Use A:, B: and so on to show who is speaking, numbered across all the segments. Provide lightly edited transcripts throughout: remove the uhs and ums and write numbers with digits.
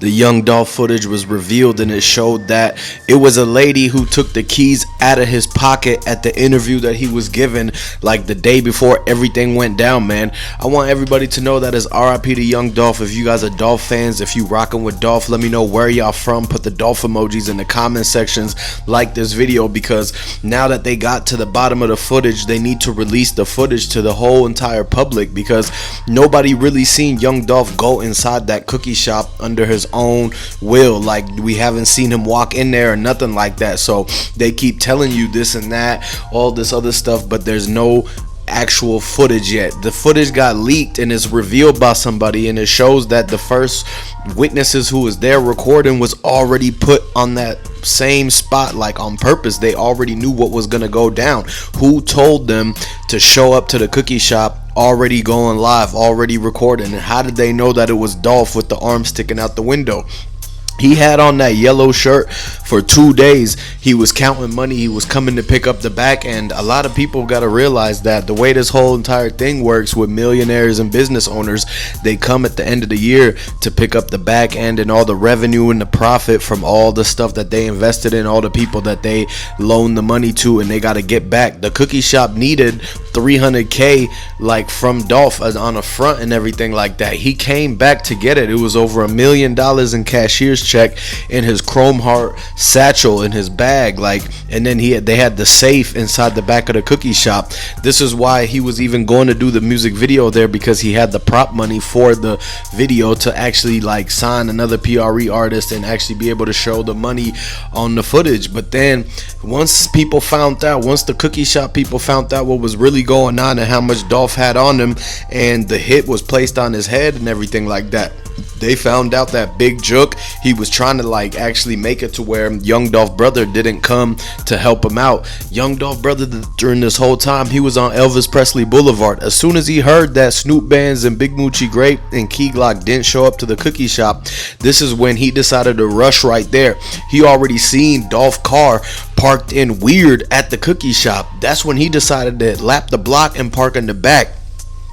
A: the Young Dolph footage was revealed, and it showed that it was a lady who took the keys out of his pocket at the interview that he was given like the day before everything went down, man. I want everybody to know that it's RIP to Young Dolph. If you guys are Dolph fans, if you rocking with Dolph, let me know where y'all from. Put the Dolph emojis in the comment sections, like this video, because now that they got to the bottom of the footage, they need to release the footage to the whole entire public, because nobody really seen Young Dolph go inside that cookie shop under his own will. Like, we haven't seen him walk in there or nothing like that. So they keep telling you this and that, all this other stuff, but there's no actual footage yet. The footage got leaked and is revealed by somebody, and it shows that the first witnesses who was there recording was already put on that same spot, like on purpose. They already knew what was gonna go down. Who told them to show up to the cookie shop already going live, already recording? And how did they know that it was Dolph with the arm sticking out the window? He had on that yellow shirt for 2 days. He was counting money. He was coming to pick up the back end. A lot of people got to realize that the way this whole entire thing works with millionaires and business owners, they come at the end of the year to pick up the back end and all the revenue and the profit from all the stuff that they invested in, all the people that they loaned the money to, and they got to get back. The cookie shop needed $300K like from Dolph on a front and everything like that. He came back to get it. It was over $1 million in cashier's check in his chrome heart satchel in his bag, like, and then they had the safe inside the back of the cookie shop. This is why he was even going to do the music video there, because he had the prop money for the video to actually like sign another PRE artist and actually be able to show the money on the footage. But then once people found out, once the cookie shop people found out what was really going on and how much Dolph had on him, and the hit was placed on his head and everything like that, they found out that Big Jook, he was trying to like actually make it to where Young Dolph brother didn't come to help him out. Young Dolph brother, during this whole time, he was on Elvis Presley Boulevard. As soon as he heard that Snoop Bands and Big Moochie Grape and Keyglock didn't show up to the cookie shop, this is when he decided to rush right there. He already seen Dolph car parked in weird at the cookie shop. That's when he decided to lap the block and park in the back.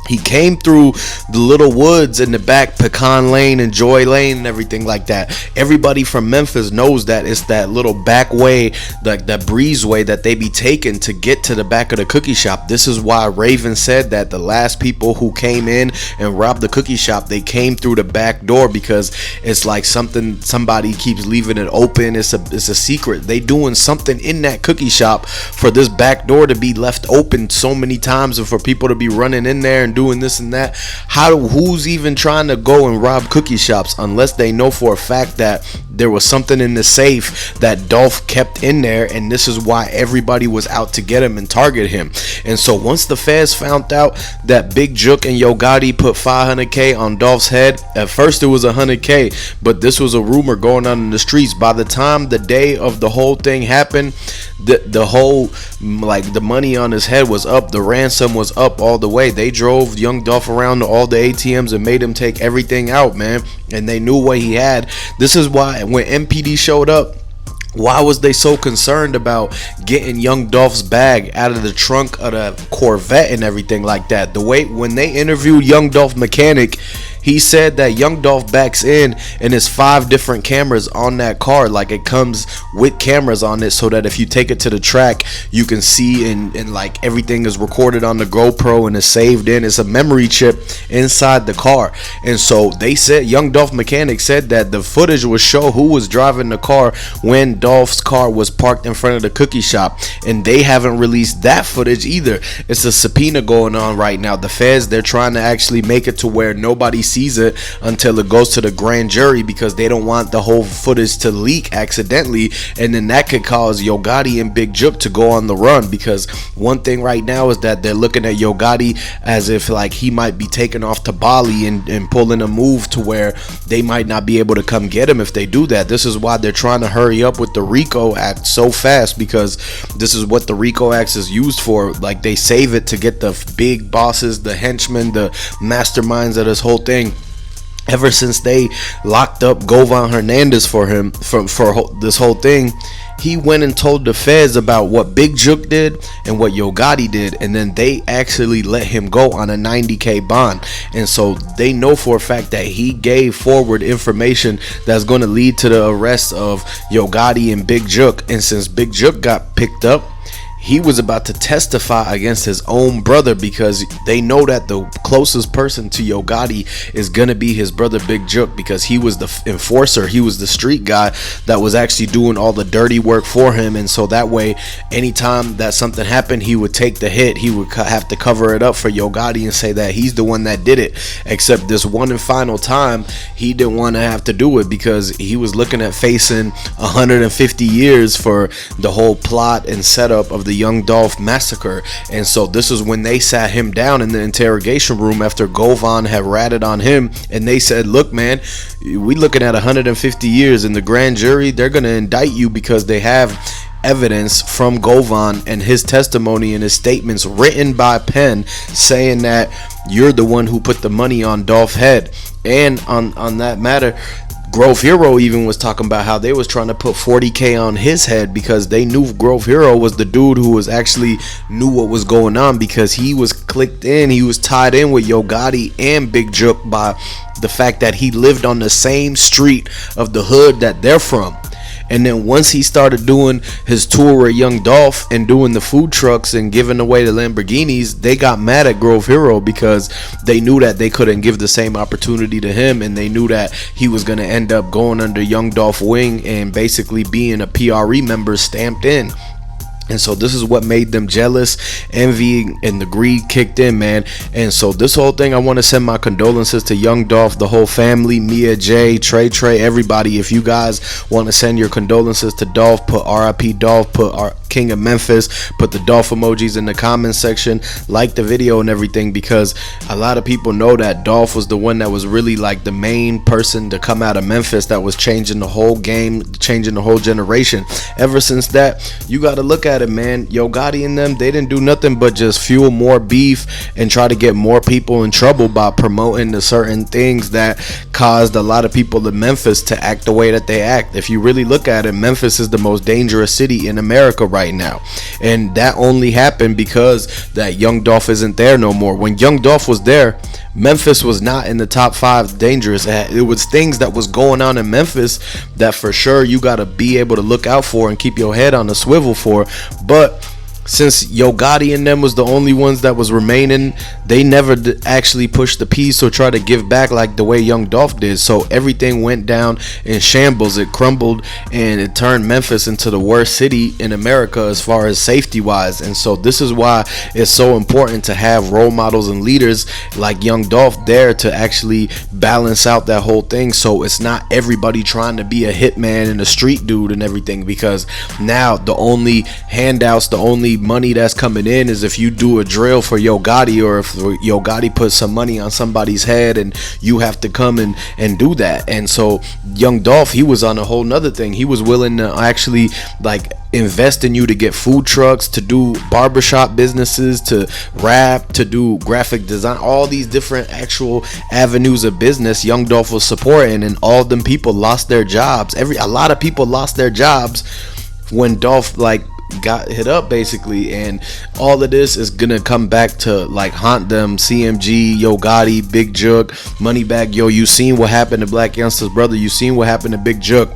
A: He came through the little woods in the back, Pecan Lane and Joy Lane and everything like that. Everybody from Memphis knows that it's that little back way, like that breezeway that they be taking to get to the back of the cookie shop. This is why Raven said that the last people who came in and robbed the cookie shop, they came through the back door, because it's like somebody keeps leaving it open. It's a secret. They doing something in that cookie shop for this back door to be left open so many times, and for people to be running in there and doing this and that. Who's even trying to go and rob cookie shops unless they know for a fact that there was something in the safe that Dolph kept in there, and this is why everybody was out to get him and target him. And so once the feds found out that Big Jook and Yo Gotti put 500K on Dolph's head, at first it was 100K, but this was a rumor going on in the streets. By the time the day of the whole thing happened, the whole, like, the money on his head was up, the ransom was up all the way. They drove Young Dolph around to all the ATMs and made him take everything out, man, and they knew what he had. This is why when MPD showed up, why was they so concerned about getting Young Dolph's bag out of the trunk of the Corvette and everything like that? The way when they interviewed Young Dolph mechanic, he said that Young Dolph backs in and it's 5 different cameras on that car. Like, it comes with cameras on it, so that if you take it to the track, you can see and like everything is recorded on the GoPro and is saved in. It's a memory chip inside the car. And so they said, Young Dolph mechanic said that the footage would show who was driving the car when Dolph's car was parked in front of the cookie shop, and they haven't released that footage either. It's a subpoena going on right now. The feds, they're trying to actually make it to where nobody sees it until it goes to the grand jury, because they don't want the whole footage to leak accidentally, and then that could cause Yo Gotti and Big Jook to go on the run. Because one thing right now is that they're looking at Yo Gotti as if like he might be taking off to Bali and pulling a move to where they might not be able to come get him if they do that. This is why they're trying to hurry up with the RICO Act so fast, because this is what the RICO Act is used for. Like, they save it to get the big bosses, the henchmen, the masterminds of this whole thing. Ever since they locked up Govan Hernandez for this whole thing, he went and told the feds about what Big Jook did and what Yo Gotti did, and then they actually let him go on a $90K bond. And so they know for a fact that he gave forward information that's going to lead to the arrest of Yo Gotti and Big Jook. And since Big Jook got picked up, he was about to testify against his own brother, because they know that the closest person to Yo Gotti is gonna be his brother Big Jook, because he was the enforcer, he was the street guy that was actually doing all the dirty work for him. And so that way, anytime that something happened, he would take the hit, he would have to cover it up for Yo Gotti and say that he's the one that did it. Except this one and final time, he didn't want to have to do it, because he was looking at facing 150 years for the whole plot and setup of the Young Dolph massacre. And so this is when they sat him down in the interrogation room after Govan had ratted on him, and they said, look man, we looking at 150 years, and the grand jury, they're gonna indict you because they have evidence from Govan and his testimony and his statements written by pen saying that you're the one who put the money on Dolph's head. And on that matter, Grove Hero even was talking about how they was trying to put 40K on his head, because they knew Grove Hero was the dude who was actually knew what was going on, because he was clicked in, he was tied in with Yo Gotti and Big Jook by the fact that he lived on the same street of the hood that they're from. And then once he started doing his tour with Young Dolph and doing the food trucks and giving away the Lamborghinis, they got mad at Grove Hero, because they knew that they couldn't give the same opportunity to him, and they knew that he was going to end up going under Young Dolph wing and basically being a PRE member stamped in. And so this is what made them jealous, envy, and the greed kicked in, man. And so this whole thing, I want to send my condolences to Young Dolph, the whole family, Mia, Jay, Trey, everybody. If you guys want to send your condolences to Dolph, put RIP Dolph, put our King of Memphis, put the Dolph emojis in the comment section, like the video and everything, because a lot of people know that Dolph was the one that was really like the main person to come out of Memphis that was changing the whole game, changing the whole generation. Ever since that, you got to look at it, man. Yo Gotti and them, they didn't do nothing but just fuel more beef and try to get more people in trouble by promoting the certain things that caused a lot of people in Memphis to act the way that they act. If you really look at it, Memphis is the most dangerous city in America right now, and that only happened because that Young Dolph isn't there no more. When Young Dolph was there, Memphis was not in the top 5 dangerous. It was things that was going on in Memphis that for sure you got to be able to look out for and keep your head on the swivel for. But since Yo Gotti and them was the only ones that was remaining, they never actually pushed the piece or try to give back like the way Young Dolph did. So everything went down in shambles. It crumbled, and it turned Memphis into the worst city in America as far as safety wise. And so this is why it's so important to have role models and leaders like Young Dolph there to actually balance out that whole thing, so it's not everybody trying to be a hitman and a street dude and everything. Because now the only handouts, the only money that's coming in is if you do a drill for Yo Gotti, or if Yo Gotti puts some money on somebody's head and you have to come and do that. And so Young Dolph, he was on a whole nother thing. He was willing to actually like invest in you to get food trucks, to do barbershop businesses, to rap, to do graphic design, all these different actual avenues of business Young Dolph was supporting. And all them people lost their jobs. A lot of people lost their jobs when Dolph like got hit up basically, and all of this is gonna come back to like haunt them. CMG, Yo Gotti, Big Jook, moneybaggyo. You seen what happened to Black Youngster's brother, you seen what happened to Big Jook.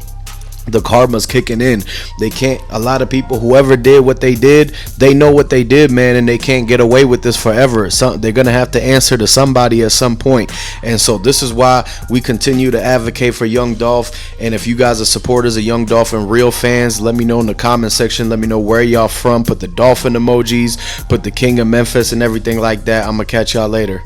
A: The karma's kicking in. They can't, a lot of people, whoever did what they did, they know what they did, man, and they can't get away with this forever. They're gonna have to answer to somebody at some point. And so this is why we continue to advocate for Young Dolph. And if you guys are supporters of Young Dolph and real fans, let me know in the comment section. Let me know where y'all from. Put the dolphin emojis, put the King of Memphis and everything like that. I'm gonna catch y'all later.